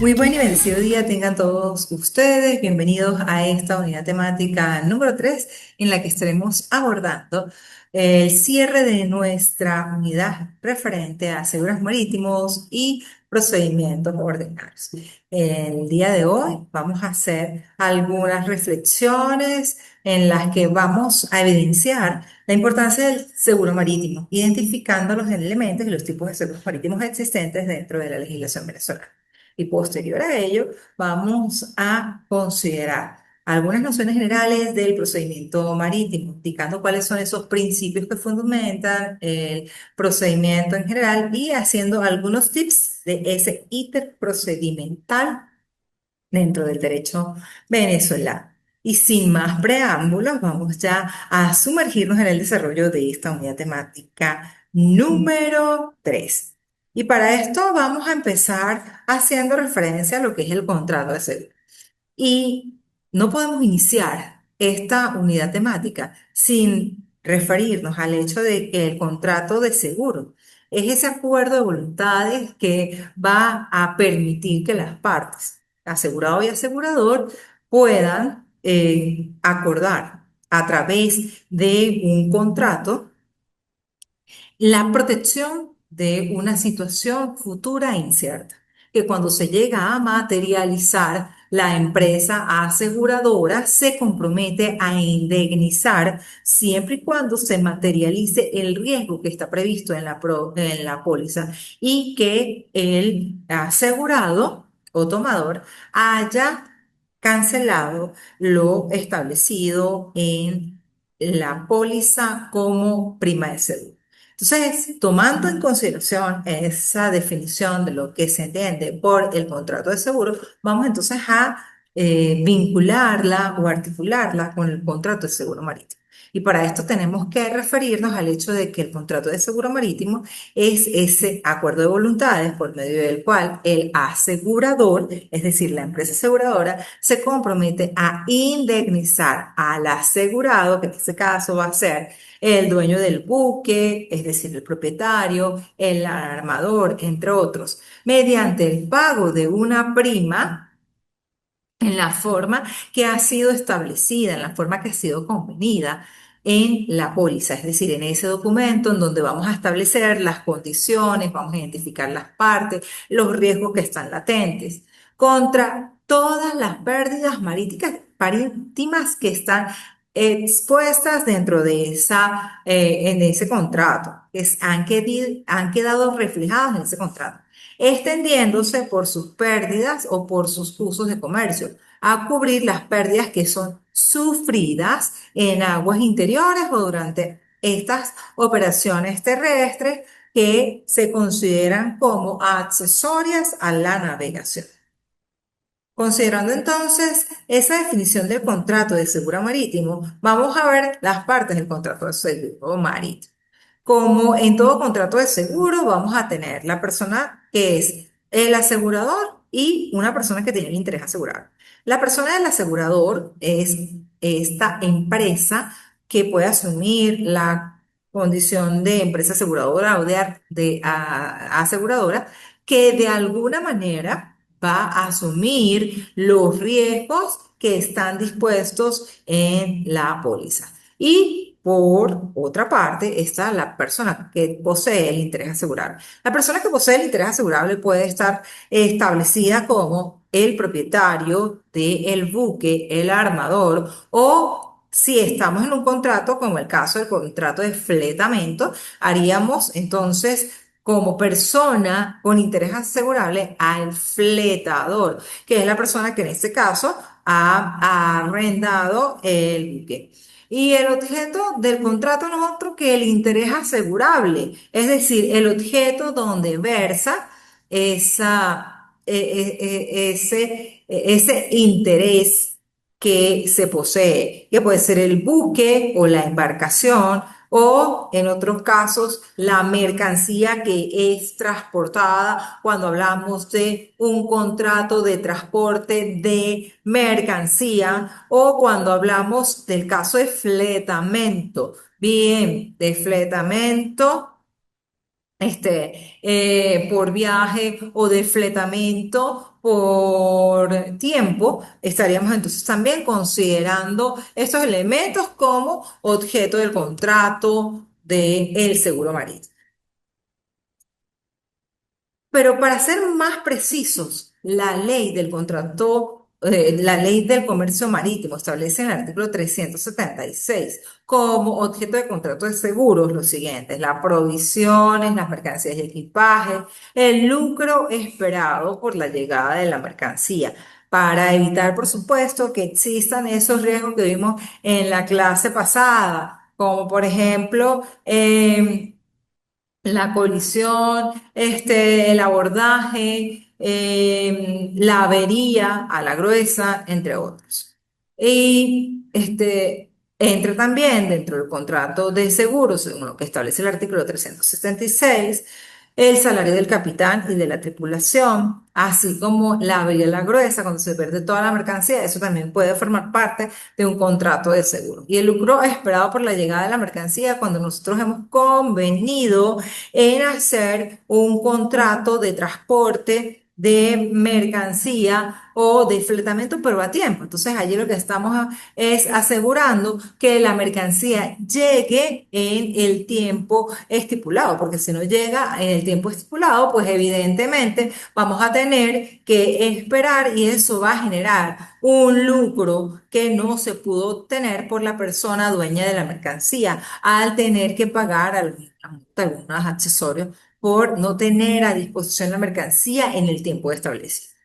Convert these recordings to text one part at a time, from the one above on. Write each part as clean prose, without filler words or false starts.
Muy buen y bendecido día tengan todos ustedes. Bienvenidos a esta unidad temática número 3 en la que estaremos abordando el cierre de nuestra unidad referente a seguros marítimos y procedimientos ordinarios. El día de hoy vamos a hacer algunas reflexiones en las que vamos a evidenciar la importancia del seguro marítimo, identificando los elementos y los tipos de seguros marítimos existentes dentro de la legislación venezolana. Y posterior a ello, vamos a considerar algunas nociones generales del procedimiento marítimo, indicando cuáles son esos principios que fundamentan el procedimiento en general y haciendo algunos tips de ese íter procedimental dentro del derecho venezolano. Y sin más preámbulos, vamos ya a sumergirnos en el desarrollo de esta unidad temática número 3. Y para esto vamos a empezar haciendo referencia a lo que es el contrato de seguro. Y no podemos iniciar esta unidad temática sin referirnos al hecho de que el contrato de seguro es ese acuerdo de voluntades que va a permitir que las partes, asegurado y asegurador, puedan acordar a través de un contrato la protección de una situación futura e incierta, que cuando se llega a materializar, la empresa aseguradora se compromete a indemnizar siempre y cuando se materialice el riesgo que está previsto en en la póliza y que el asegurado o tomador haya cancelado lo establecido en la póliza como prima de seguro. Entonces, tomando en consideración esa definición de lo que se entiende por el contrato de seguro, vamos entonces a vincularla o articularla con el contrato de seguro marítimo. Y para esto tenemos que referirnos al hecho de que el contrato de seguro marítimo es ese acuerdo de voluntades por medio del cual el asegurador, es decir, la empresa aseguradora, se compromete a indemnizar al asegurado, que en este caso va a ser el dueño del buque, es decir, el propietario, el armador, entre otros, mediante el pago de una prima en la forma que ha sido establecida, en la forma que ha sido convenida en la póliza, es decir, en ese documento en donde vamos a establecer las condiciones, vamos a identificar las partes, los riesgos que están latentes, contra todas las pérdidas marítimas que están expuestas dentro de en ese contrato, han quedado reflejados en ese contrato, extendiéndose por sus pérdidas o por sus usos de comercio, a cubrir las pérdidas que son sufridas en aguas interiores o durante estas operaciones terrestres que se consideran como accesorias a la navegación. Considerando entonces esa definición del contrato de seguro marítimo, vamos a ver las partes del contrato de seguro marítimo. Como en todo contrato de seguro, vamos a tener la persona que es el asegurador y una persona que tiene el interés asegurado. La persona del asegurador es esta empresa que puede asumir la condición de empresa aseguradora o aseguradora que de alguna manera va a asumir los riesgos que están dispuestos en la póliza. Y por otra parte está la persona que posee el interés asegurable. La persona que posee el interés asegurable puede estar establecida como el propietario del buque, el armador, o si estamos en un contrato, como el caso del contrato de fletamento, haríamos entonces como persona con interés asegurable al fletador, que es la persona que en este caso ha arrendado el buque. Y el objeto del contrato no es otro que el interés asegurable, es decir, el objeto donde versa ese interés que se posee, que puede ser el buque o la embarcación o en otros casos la mercancía que es transportada cuando hablamos de un contrato de transporte de mercancía o cuando hablamos del caso de fletamento. Bien, de fletamento por viaje o de fletamento por tiempo, estaríamos entonces también considerando estos elementos como objeto del contrato del seguro marítimo. Pero para ser más precisos, la ley del comercio marítimo establece en el artículo 376 como objeto de contrato de seguros los siguientes: las provisiones, las mercancías y equipajes, el lucro esperado por la llegada de la mercancía, para evitar, por supuesto, que existan esos riesgos que vimos en la clase pasada, como por ejemplo, la colisión, el abordaje, la avería a la gruesa, entre otros. Y entra también dentro del contrato de seguro, según lo que establece el artículo 376, el salario del capitán y de la tripulación, así como la avería a la gruesa, cuando se pierde toda la mercancía. Eso también puede formar parte de un contrato de seguro. Y el lucro esperado por la llegada de la mercancía, cuando nosotros hemos convenido en hacer un contrato de transporte de mercancía o de fletamento, pero a tiempo. Entonces, allí lo que estamos es asegurando que la mercancía llegue en el tiempo estipulado, porque si no llega en el tiempo estipulado, pues evidentemente vamos a tener que esperar, y eso va a generar un lucro que no se pudo obtener por la persona dueña de la mercancía al tener que pagar algunos accesorios por no tener a disposición la mercancía en el tiempo establecido.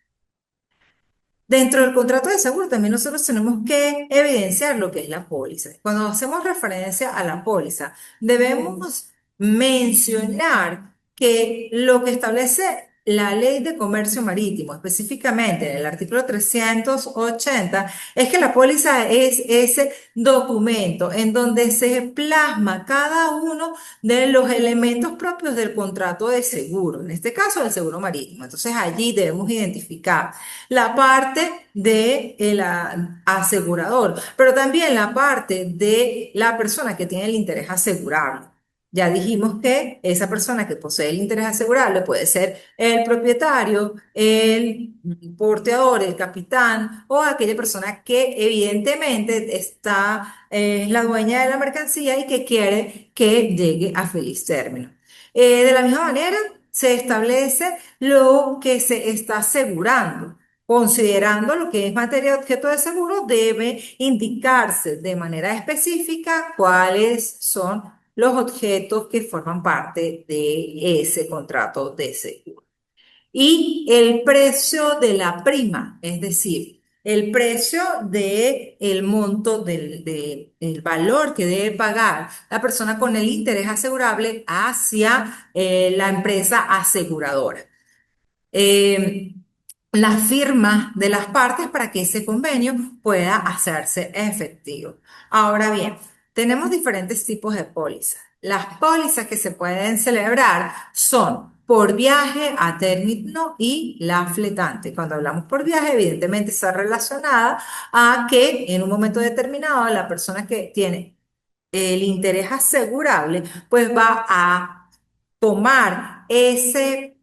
Dentro del contrato de seguro también nosotros tenemos que evidenciar lo que es la póliza. Cuando hacemos referencia a la póliza, debemos mencionar que lo que establece la Ley de Comercio Marítimo, específicamente en el artículo 380, es que la póliza es ese documento en donde se plasma cada uno de los elementos propios del contrato de seguro, en este caso del seguro marítimo. Entonces allí debemos identificar la parte de asegurador, pero también la parte de la persona que tiene el interés asegurable. Ya dijimos que esa persona que posee el interés asegurable puede ser el propietario, el porteador, el capitán o aquella persona que evidentemente es la dueña de la mercancía y que quiere que llegue a feliz término. De la misma manera, se establece lo que se está asegurando. Considerando lo que es materia de objeto de seguro, debe indicarse de manera específica cuáles son los objetos que forman parte de ese contrato de seguro. Y el precio de la prima, es decir, el precio del monto del valor que debe pagar la persona con el interés asegurable hacia la empresa aseguradora. eh, la firma de las partes para que ese convenio pueda hacerse efectivo. Ahora bien, tenemos diferentes tipos de pólizas. Las pólizas que se pueden celebrar son por viaje a término y la fletante. Cuando hablamos por viaje, evidentemente está relacionada a que en un momento determinado la persona que tiene el interés asegurable, pues va a tomar ese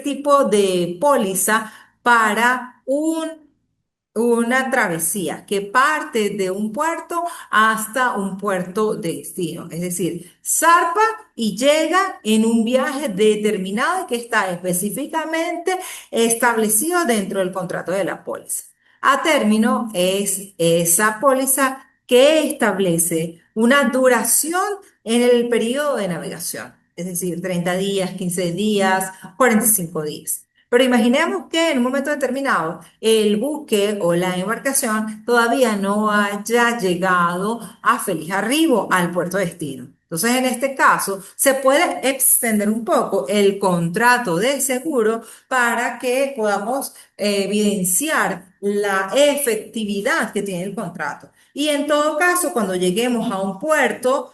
tipo de póliza para una travesía que parte de un puerto hasta un puerto de destino. Es decir, zarpa y llega en un viaje determinado que está específicamente establecido dentro del contrato de la póliza. A término es esa póliza que establece una duración en el periodo de navegación, es decir, 30 días, 15 días, 45 días. Pero imaginemos que en un momento determinado el buque o la embarcación todavía no haya llegado a feliz arribo al puerto de destino. Entonces, en este caso, se puede extender un poco el contrato de seguro para que podamos evidenciar la efectividad que tiene el contrato. Y en todo caso, cuando lleguemos a un puerto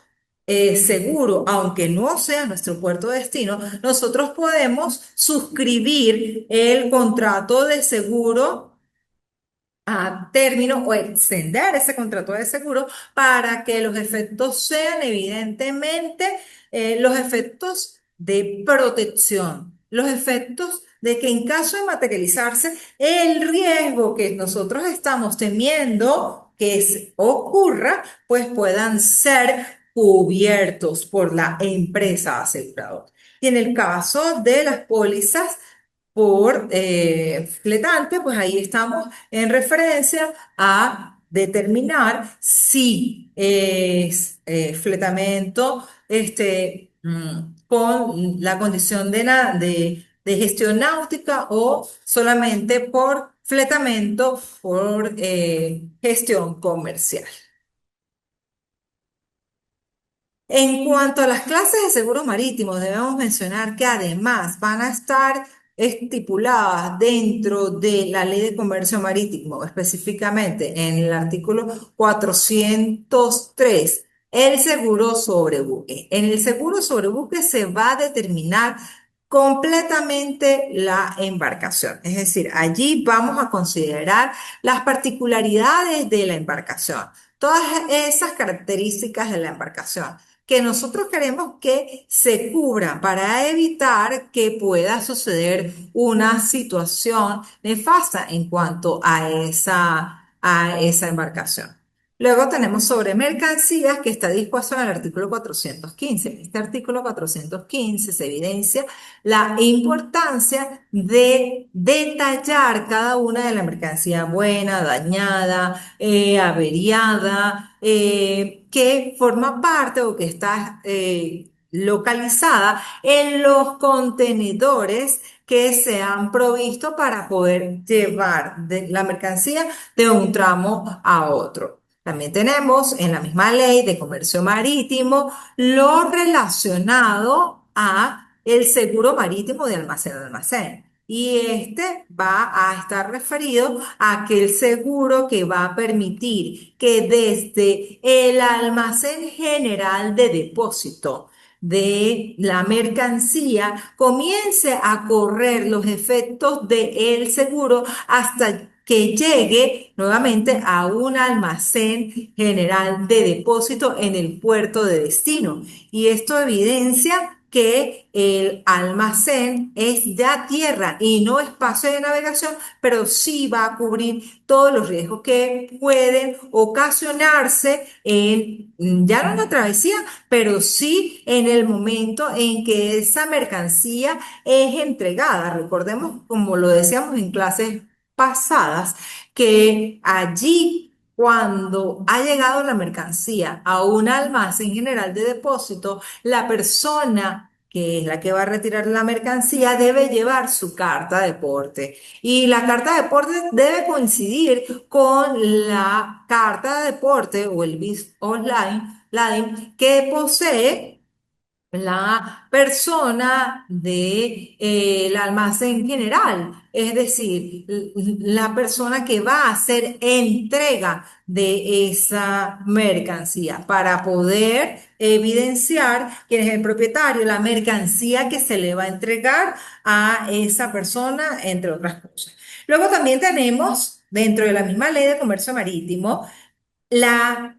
seguro, aunque no sea nuestro puerto de destino, nosotros podemos suscribir el contrato de seguro a término o extender ese contrato de seguro para que los efectos sean evidentemente los efectos de protección, los efectos de que en caso de materializarse el riesgo que nosotros estamos temiendo que ocurra, pues puedan ser cubiertos por la empresa aseguradora. Y en el caso de las pólizas por fletante, pues ahí estamos en referencia a determinar si es fletamento con la condición de gestión náutica o solamente por fletamento por gestión comercial. En cuanto a las clases de seguros marítimos, debemos mencionar que además van a estar estipuladas dentro de la Ley de Comercio Marítimo, específicamente en el artículo 403, el seguro sobre buque. En el seguro sobre buque se va a determinar completamente la embarcación. Es decir, allí vamos a considerar las particularidades de la embarcación, todas esas características de la embarcación que nosotros queremos que se cubra para evitar que pueda suceder una situación nefasta en cuanto a esa embarcación. Luego tenemos sobre mercancías que está dispuesto en el artículo 415. En este artículo 415 se evidencia la importancia de detallar cada una de la mercancía buena, dañada, averiada, que forma parte o que está localizada en los contenedores que se han provisto para poder llevar la mercancía de un tramo a otro. También tenemos en la misma ley de comercio marítimo lo relacionado a el seguro marítimo de almacén a almacén. Y este va a estar referido a aquel seguro que va a permitir que desde el almacén general de depósito de la mercancía comience a correr los efectos del seguro hasta que llegue nuevamente a un almacén general de depósito en el puerto de destino. Y esto evidencia que el almacén es ya tierra y no espacio de navegación, pero sí va a cubrir todos los riesgos que pueden ocasionarse en, ya no en la travesía, pero sí en el momento en que esa mercancía es entregada. Recordemos, como lo decíamos en clases pasadas, que allí, cuando ha llegado la mercancía a un almacén general de depósito, la persona que es la que va a retirar la mercancía debe llevar su carta de porte. Y la carta de porte debe coincidir con la carta de porte o el BIS online que posee la persona del almacén general, es decir, la persona que va a hacer entrega de esa mercancía para poder evidenciar quién es el propietario, la mercancía que se le va a entregar a esa persona, entre otras cosas. Luego también tenemos, dentro de la misma ley de comercio marítimo, la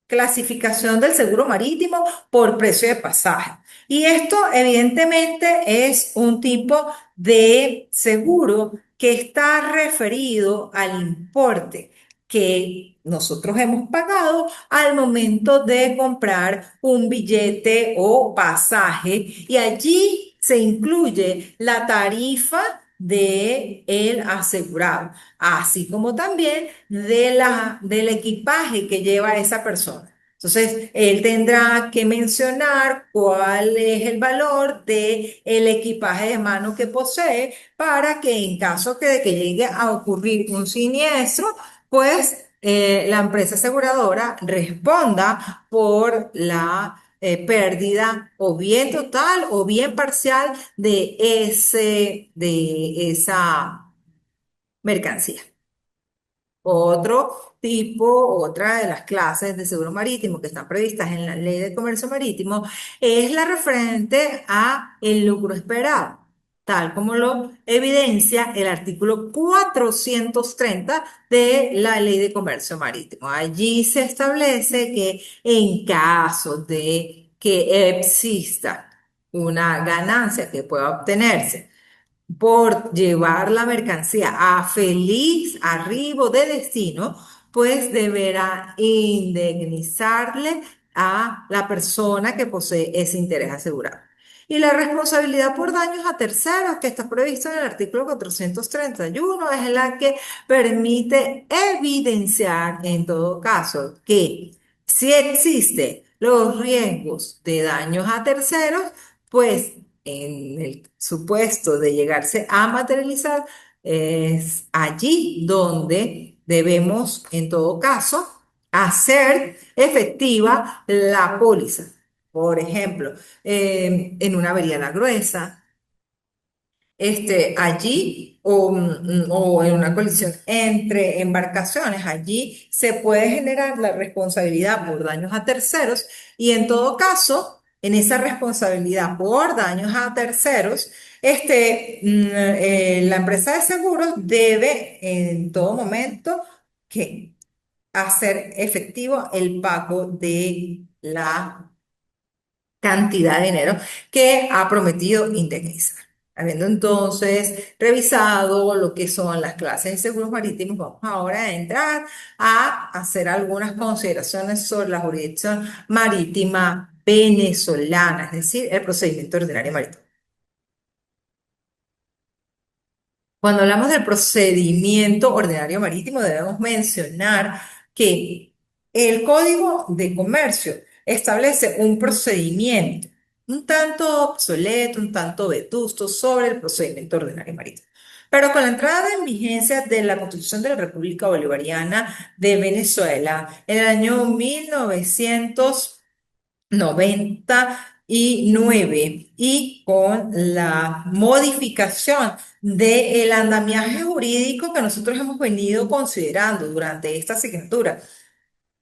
clasificación del seguro marítimo por precio de pasaje. Y esto evidentemente es un tipo de seguro que está referido al importe que nosotros hemos pagado al momento de comprar un billete o pasaje y allí se incluye la tarifa de el asegurado, así como también del equipaje que lleva esa persona. Entonces, él tendrá que mencionar cuál es el valor del equipaje de mano que posee para que en caso de que llegue a ocurrir un siniestro, pues la empresa aseguradora responda por la pérdida o bien total o bien parcial de esa mercancía. Otra de las clases de seguro marítimo que están previstas en la Ley de Comercio Marítimo es la referente a el lucro esperado, tal como lo evidencia el artículo 430 de la Ley de Comercio Marítimo. Allí se establece que en caso de que exista una ganancia que pueda obtenerse por llevar la mercancía a feliz arribo de destino, pues deberá indemnizarle a la persona que posee ese interés asegurado. Y la responsabilidad por daños a terceros, que está prevista en el artículo 431, es la que permite evidenciar en todo caso que si existen los riesgos de daños a terceros, pues en el supuesto de llegarse a materializar, es allí donde debemos, en todo caso, hacer efectiva la póliza. Por ejemplo, en una avería a la gruesa, allí o en una colisión entre embarcaciones, allí se puede generar la responsabilidad por daños a terceros y en todo caso, en esa responsabilidad por daños a terceros, la empresa de seguros debe en todo momento que hacer efectivo el pago de la cantidad de dinero que ha prometido indemnizar. Habiendo entonces revisado lo que son las clases de seguros marítimos, vamos ahora a entrar a hacer algunas consideraciones sobre la jurisdicción marítima venezolana, es decir, el procedimiento ordinario marítimo. Cuando hablamos del procedimiento ordinario marítimo, debemos mencionar que el Código de Comercio establece un procedimiento un tanto obsoleto, un tanto vetusto sobre el procedimiento ordinario marítimo. Pero con la entrada en vigencia de la Constitución de la República Bolivariana de Venezuela en el año 1999 y con la modificación del andamiaje jurídico que nosotros hemos venido considerando durante esta asignatura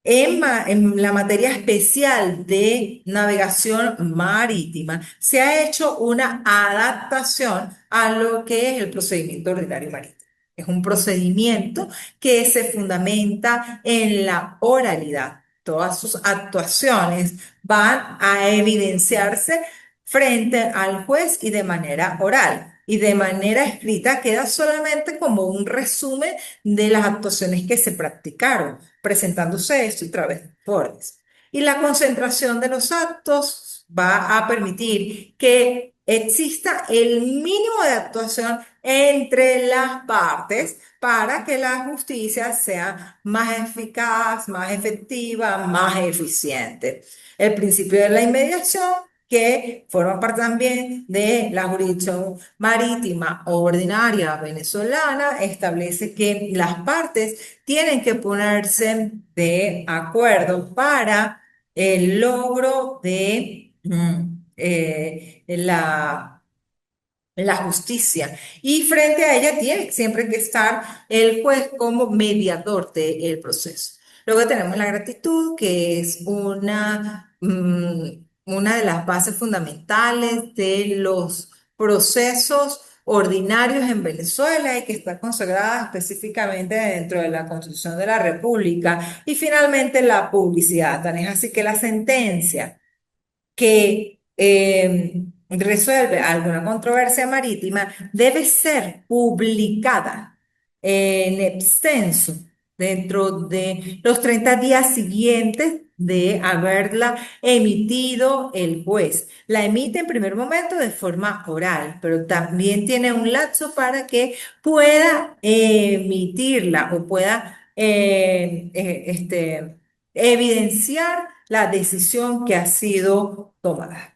en la materia especial de navegación marítima, se ha hecho una adaptación a lo que es el procedimiento ordinario marítimo. Es un procedimiento que se fundamenta en la oralidad. Todas sus actuaciones van a evidenciarse frente al juez y de manera oral. Y de manera escrita queda solamente como un resumen de las actuaciones que se practicaron presentándose esto a través de informes. Y la concentración de los actos va a permitir que exista el mínimo de actuación entre las partes para que la justicia sea más eficaz, más efectiva, más eficiente. El principio de la inmediación que forma parte también de la jurisdicción marítima ordinaria venezolana, establece que las partes tienen que ponerse de acuerdo para el logro de la justicia. Y frente a ella tiene siempre que estar el juez como mediador del proceso. Luego tenemos la gratitud, que es una de las bases fundamentales de los procesos ordinarios en Venezuela y que está consagrada específicamente dentro de la Constitución de la República. Y finalmente la publicidad. Tan es así que la sentencia que resuelve alguna controversia marítima debe ser publicada en extenso dentro de los 30 días siguientes de haberla emitido el juez. La emite en primer momento de forma oral, pero también tiene un lapso para que pueda emitirla o pueda evidenciar la decisión que ha sido tomada.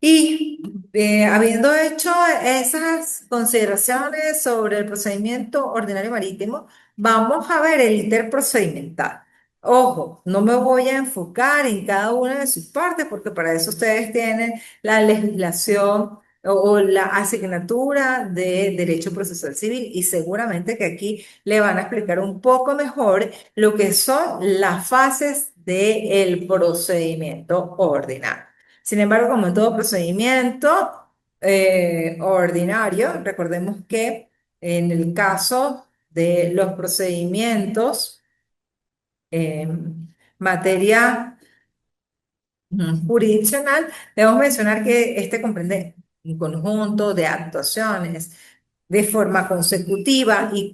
Y habiendo hecho esas consideraciones sobre el procedimiento ordinario marítimo, vamos a ver el interprocedimental. Ojo, no me voy a enfocar en cada una de sus partes porque para eso ustedes tienen la legislación o la asignatura de Derecho Procesal Civil y seguramente que aquí le van a explicar un poco mejor lo que son las fases del procedimiento ordinario. Sin embargo, como en todo procedimiento ordinario, recordemos que en el caso de los procedimientos materia jurisdiccional, debemos mencionar que este comprende un conjunto de actuaciones de forma consecutiva y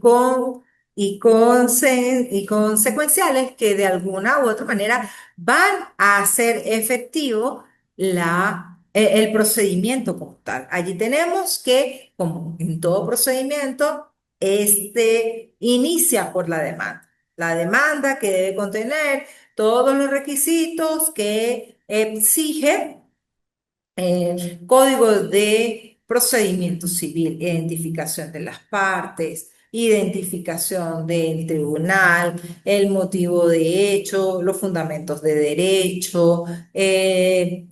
consecuenciales que de alguna u otra manera van a hacer efectivo el procedimiento como tal. Allí tenemos que, como en todo procedimiento, este inicia por la demanda. La demanda que debe contener todos los requisitos que exige código de procedimiento civil, identificación de las partes, identificación del tribunal, el motivo de hecho, los fundamentos de derecho,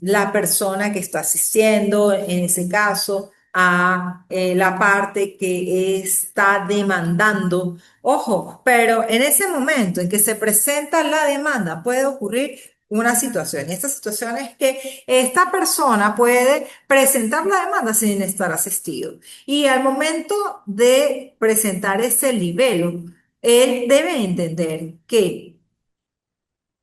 la persona que está asistiendo, en ese caso, a la parte que está demandando. Ojo, pero en ese momento en que se presenta la demanda puede ocurrir una situación. Y esta situación es que esta persona puede presentar la demanda sin estar asistido. Y al momento de presentar ese libelo, él debe entender que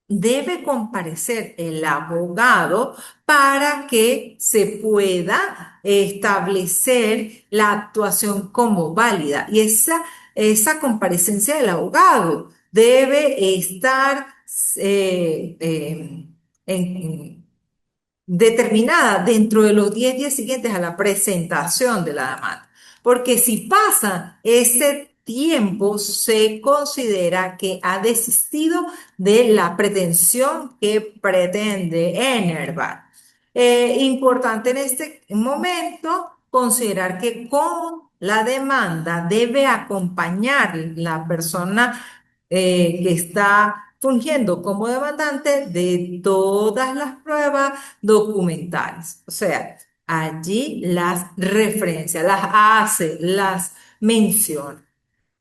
debe comparecer el abogado para que se pueda establecer la actuación como válida. Y esa comparecencia del abogado debe estar eh, eh, en, determinada dentro de los 10 días siguientes a la presentación de la demanda. Porque si pasa ese tiempo, se considera que ha desistido de la pretensión que pretende enervar. Importante en este momento considerar que con la demanda debe acompañar la persona que está fungiendo como demandante de todas las pruebas documentales. O sea, allí las referencia, las hace, las menciona.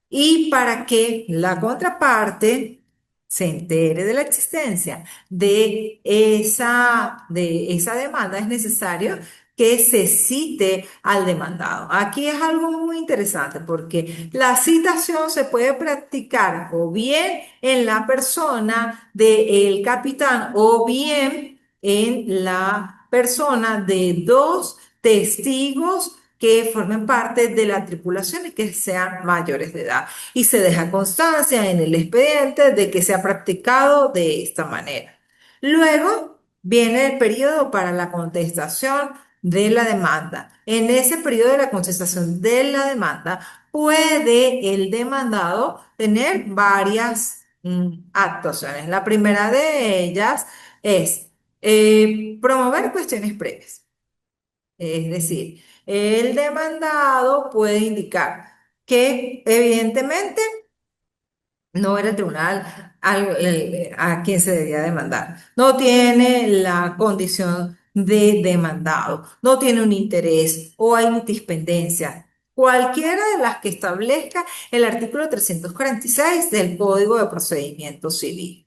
Y para que la contraparte se entere de la existencia de esa demanda, es necesario que se cite al demandado. Aquí es algo muy interesante porque la citación se puede practicar o bien en la persona del capitán o bien en la persona de dos testigos que formen parte de la tripulación y que sean mayores de edad. Y se deja constancia en el expediente de que se ha practicado de esta manera. Luego viene el periodo para la contestación de la demanda. En ese periodo de la contestación de la demanda puede el demandado tener varias actuaciones. La primera de ellas es promover cuestiones previas. Es decir, el demandado puede indicar que evidentemente no era el tribunal a quien se debía demandar. No tiene la condición de demandado, no tiene un interés o hay litispendencia. Cualquiera de las que establezca el artículo 346 del Código de Procedimiento Civil.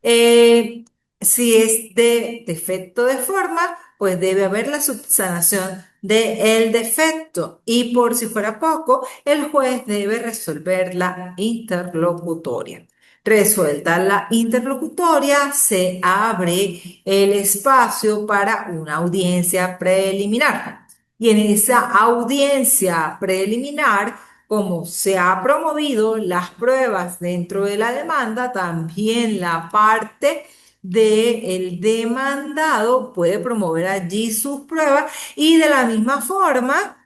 Eh, si es de defecto de forma, pues debe haber la subsanación del defecto. Y por si fuera poco, el juez debe resolver la interlocutoria. Resuelta la interlocutoria, se abre el espacio para una audiencia preliminar. Y en esa audiencia preliminar, como se ha promovido las pruebas dentro de la demanda, también la parte del demandado puede promover allí sus pruebas y de la misma forma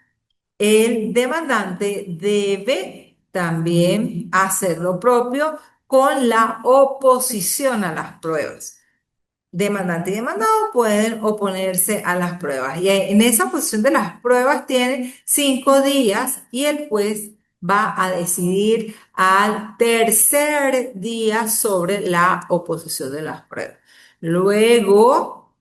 el demandante debe también hacer lo propio con la oposición a las pruebas. Demandante y demandado pueden oponerse a las pruebas. Y en esa posición de las pruebas tienen 5 días y el juez va a decidir al tercer día sobre la oposición de las pruebas. Luego,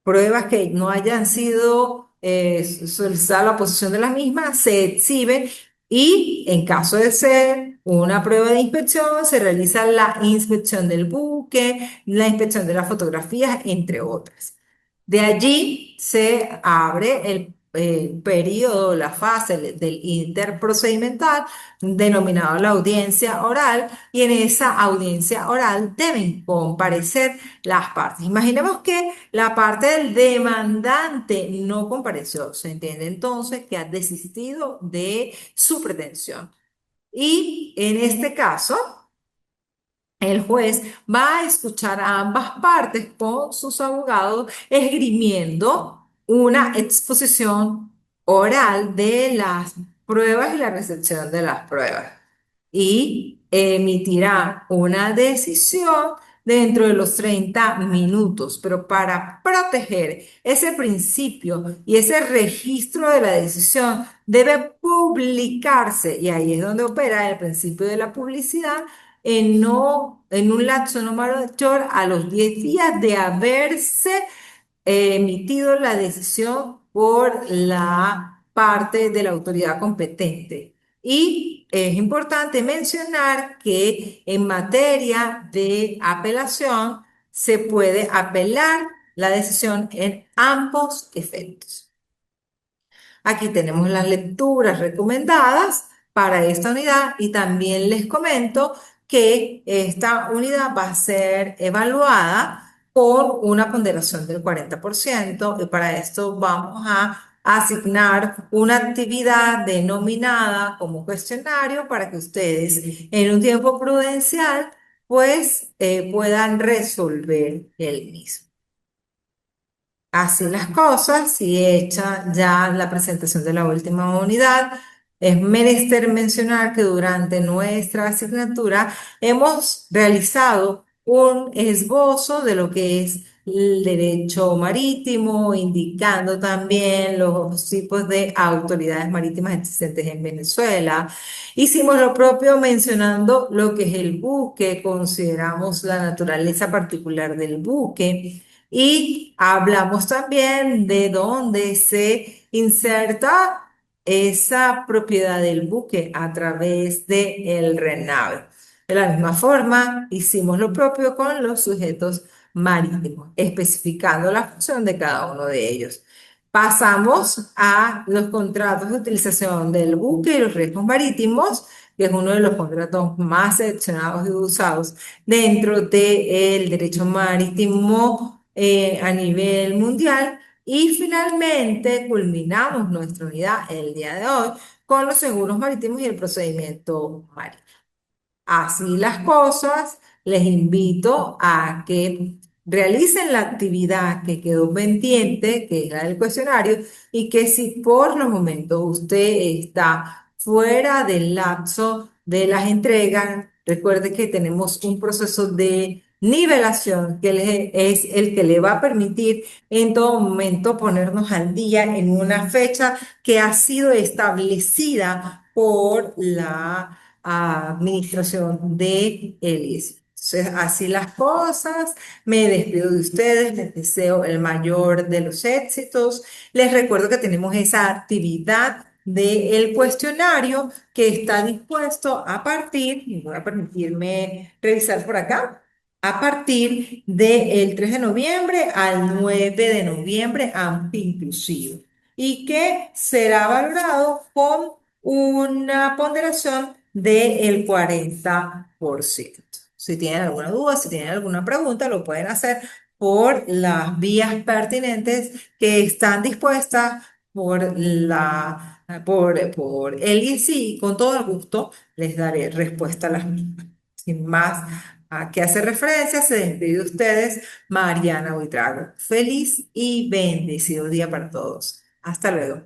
pruebas que no hayan sido solicitada la oposición de las mismas se exhiben y en caso de ser una prueba de inspección se realiza la inspección del buque, la inspección de las fotografías, entre otras. De allí se abre periodo, la fase del interprocedimental, denominado la audiencia oral, y en esa audiencia oral deben comparecer las partes. Imaginemos que la parte del demandante no compareció, se entiende entonces que ha desistido de su pretensión. Y en este caso, el juez va a escuchar a ambas partes con sus abogados esgrimiendo una exposición oral de las pruebas y la recepción de las pruebas y emitirá una decisión dentro de los 30 minutos, pero para proteger ese principio y ese registro de la decisión debe publicarse, y ahí es donde opera el principio de la publicidad, en un lapso no mayor a los 10 días de haberse emitido la decisión por la parte de la autoridad competente. Y es importante mencionar que en materia de apelación se puede apelar la decisión en ambos efectos. Aquí tenemos las lecturas recomendadas para esta unidad y también les comento que esta unidad va a ser evaluada con una ponderación del 40% y para esto vamos a asignar una actividad denominada como cuestionario para que ustedes en un tiempo prudencial pues puedan resolver el mismo. Así las cosas, y hecha ya la presentación de la última unidad, es menester mencionar que durante nuestra asignatura hemos realizado un esbozo de lo que es el derecho marítimo, indicando también los tipos de autoridades marítimas existentes en Venezuela. Hicimos lo propio mencionando lo que es el buque, consideramos la naturaleza particular del buque. Y hablamos también de dónde se inserta esa propiedad del buque a través del RENAVE. De la misma forma, hicimos lo propio con los sujetos marítimos, especificando la función de cada uno de ellos. Pasamos a los contratos de utilización del buque y los riesgos marítimos, que es uno de los contratos más seleccionados y usados dentro del derecho marítimo a nivel mundial. Y finalmente culminamos nuestra unidad el día de hoy con los seguros marítimos y el procedimiento marítimo. Así las cosas, les invito a que realicen la actividad que quedó pendiente, que es la del cuestionario, y que si por los momentos usted está fuera del lapso de las entregas, recuerde que tenemos un proceso de nivelación es el que le va a permitir en todo momento ponernos al día en una fecha que ha sido establecida por la administración de ELIS. Entonces, así las cosas, me despido de ustedes, les deseo el mayor de los éxitos. Les recuerdo que tenemos esa actividad del cuestionario que está dispuesto a partir, y voy a permitirme revisar por acá, a partir del 3 de noviembre al 9 de noviembre, amplio inclusive, y que será valorado con una ponderación del 40%. Si tienen alguna duda, si tienen alguna pregunta, lo pueden hacer por las vías pertinentes que están dispuestas por el IESI. Con todo el gusto les daré respuesta a las mismas. Sin más a qué hacer referencia, se despide de ustedes Mariana Buitrago. Feliz y bendecido día para todos. Hasta luego.